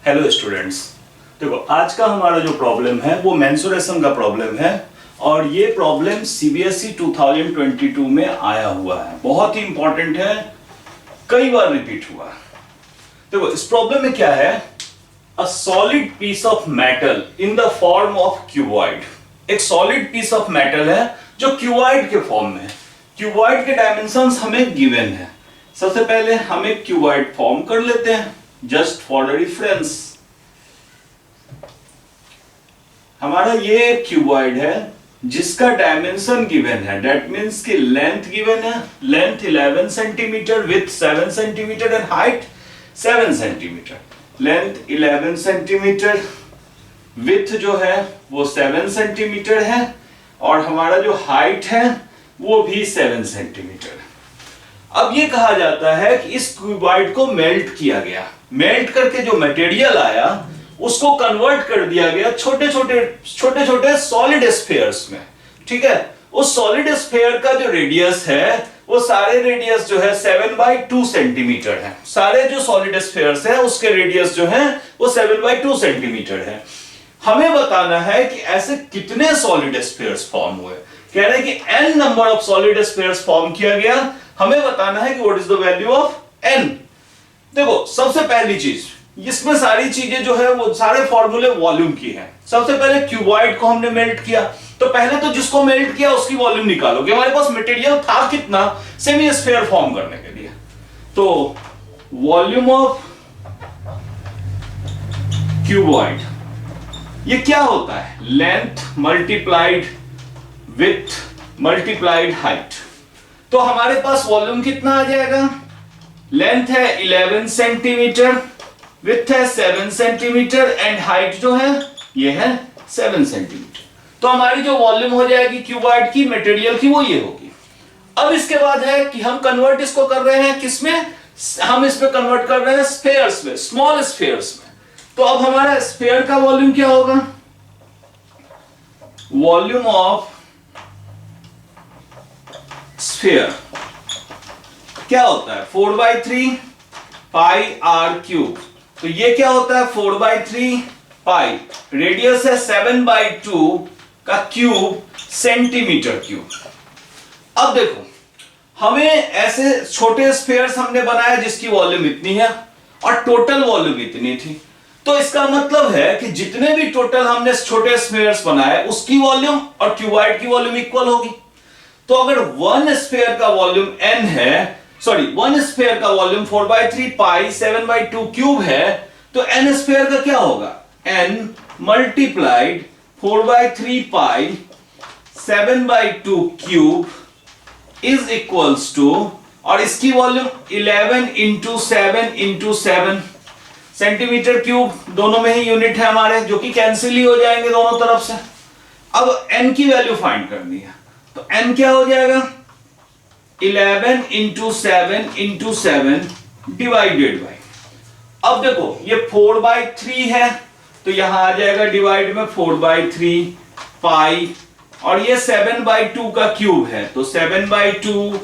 Hello students, देखो आज का हमारा जो प्रॉब्लम है वो मेंसुरेशन का प्रॉब्लम है और ये प्रॉब्लम सीबीएसई 2022 में आया हुआ है। बहुत ही इंपॉर्टेंट है, कई बार रिपीट हुआ। देखो इस प्रॉब्लम में क्या है, a solid piece of metal in the form of cuboid. एक सॉलिड पीस ऑफ मेटल है जो क्यूबॉइड के फॉर्म में है। क्यूबॉइड के डायमेंशंस हमें गिवन है। सबसे पहले हम एक क्यूबॉइड फॉर्म कर लेते हैं जस्ट फॉर द रेफरेंस। हमारा ये क्यूबॉइड है जिसका डायमेंशन गिवन है, दैट मींस कि लेंथ गिवन है, length 11 centimetre, width 7 centimetre and height 7 centimetre. Length 11 centimetre, width जो है वो 7 सेंटीमीटर है और हमारा जो हाइट है वो भी 7 सेंटीमीटर। अब ये कहा जाता है कि इस क्यूबॉइड को मेल्ट किया गया, मेल्ट करके जो मटेरियल आया उसको कन्वर्ट कर दिया गया छोटे छोटे सॉलिड स्फीयर्स में। ठीक है, उस सॉलिड स्फीयर का जो रेडियस है वो सारे रेडियस जो है 7/2 सेंटीमीटर है। सारे जो सॉलिड स्फीयर्स है उसके रेडियस जो है वो 7/2 सेंटीमीटर है। हमें बताना है कि ऐसे कितने सॉलिड स्फीयर्स फॉर्म हुए। कह रहे हैं कि n number of solid spheres form किया गया। हमें बताना है कि what is the value of n। देखो सबसे पहली चीज, इसमें सारी चीजें जो है वो सारे फॉर्मूले वॉल्यूम की हैं। सबसे पहले क्यूबॉइड को हमने मेल्ट किया, तो पहले तो जिसको मेल्ट किया उसकी वॉल्यूम निकालो कि हमारे पास मटेरियल था कितना सेमी स्फीयर फॉर्म करने के लिए। तो वॉल्यूम ऑफ क्यूबॉइड ये क्या होता है, length multiplied width multiplied height. तो हमारे पास वॉल्यूम कितना आ जाएगा, लेंथ है 11 सेंटीमीटर, विड्थ है 7 सेंटीमीटर एंड हाइट जो है ये है 7 सेंटीमीटर। तो हमारी जो वॉल्यूम हो जाएगी क्यूबॉइड की, मटेरियल की, वो ये होगी। अब इसके बाद है कि हम कन्वर्ट इसको कर रहे हैं किसमें, हम इस पे कन्वर्ट कर रहे हैं स्फीयर्स में, स्मॉल स्फीयर्स में। तो अब हमारा स्फीयर का वॉल्यूम क्या होगा, वॉल्यूम ऑफ स्फीयर क्या होता है 4/3 पाई आर क्यूब। तो ये क्या होता है 4/3 पाई, रेडियस है 7/2 का क्यूब सेंटीमीटर क्यूब। अब देखो हमें ऐसे छोटे स्फीयर्स हमने बनाया जिसकी वॉल्यूम इतनी है और टोटल वॉल्यूम इतनी थी। तो इसका मतलब है कि जितने भी टोटल हमने छोटे स्फीयर्स बनाए उसकी वॉल्यूम और क्यूबॉइड की वॉल्यूम इक्वल होगी। तो अगर वन स्फीयर का वॉल्यूम n है, सॉरी वन स्फीयर का वॉल्यूम 4/3 पाई 7/2 क्यूब है, तो n स्फीयर का क्या होगा, n multiplied 4/3 pi 7/2 cube is equals to, और इसकी वॉल्यूम 11 इंटू 7 सेंटीमीटर क्यूब, दोनों में ही यूनिट है हमारे जो कि कैंसिल ही हो जाएंगे दोनों तरफ से। अब n की वैल्यू फाइंड करनी है, तो n क्या हो जाएगा 11 इंटू 7 डिवाइडेड बाई, अब देखो ये 4/3 है तो यहां आ जाएगा डिवाइड में 4/3 पाई, और ये 7/2 का क्यूब है तो 7/2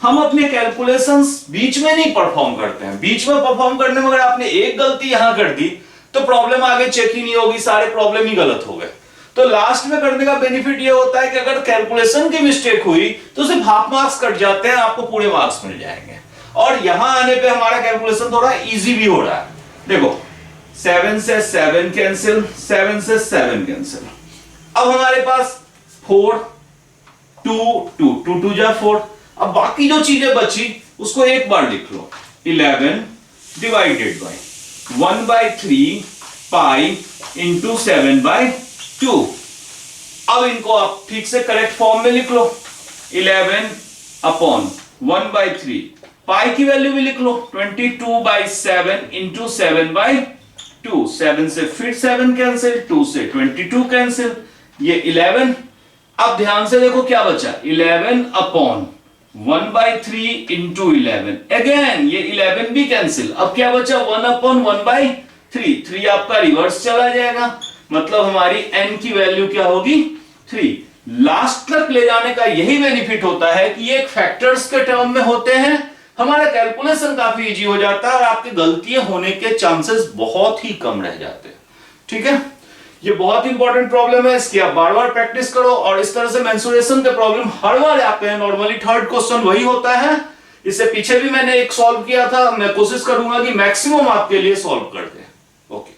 हम अपने कैलकुलेशंस बीच में नहीं परफॉर्म करते हैं। बीच में परफॉर्म करने में अगर आपने एक गलती यहां कर दी तो प्रॉब्लम आगे चेक ही नहीं होगी, सारे प्रॉब्लम ही गलत हो गए। तो लास्ट में करने का बेनिफिट ये होता है कि अगर कैलकुलेशन की मिस्टेक हुई तो सिर्फ हाफ मार्क्स कट जाते हैं, आपको पूरे मार्क्स मिल जाएंगे। और यहां आने पे हमारा कैलकुलेशन थोड़ा इजी भी हो रहा है। देखो 7 से 7 कैंसिल, 7 से 7 कैंसिल। अब हमारे पास 4 2 जा 4। अब बाकी जो चीजें बची उसको एक बार लिख लो, 11 डिवाइडेड बाई 1/3 पाई इंटू 7/2। अब इनको आप ठीक से करेक्ट फॉर्म में लिख लो, 11 अपॉन 1/3, पाई की वैल्यू भी लिख लो 22/7 इंटू 7/2। 7 से फिर 7 कैंसिल, 2 से 22 कैंसिल, ये 11। अब ध्यान से देखो क्या बचा, 11 अपॉन 1/3 इंटू 11, अगेन ये 11 भी कैंसिल। अब क्या बचा 1 अपॉन 1/3, 3 आपका रिवर्स चला जाएगा, मतलब हमारी n की वैल्यू क्या होगी 3। लास्ट तक ले जाने का यही बेनिफिट होता है कि ये एक फैक्टर्स के टर्म में होते हैं हमारा कैलकुलेशन काफी इजी हो जाता है और आपकी गलतियां होने के चांसेस बहुत ही कम रह जाते हैं। ठीक है, ये बहुत इंपॉर्टेंट प्रॉब्लम है, इसकी आप बार बार प्रैक्टिस करो और इस तरह से मेंसुरेशन के प्रॉब्लम हर बार आते हैं। नॉर्मली थर्ड क्वेश्चन वही होता है, इससे पीछे भी मैंने एक सॉल्व किया था, मैं कोशिश करूंगा कि मैक्सिमम आपके लिए सॉल्व कर दे। ओके।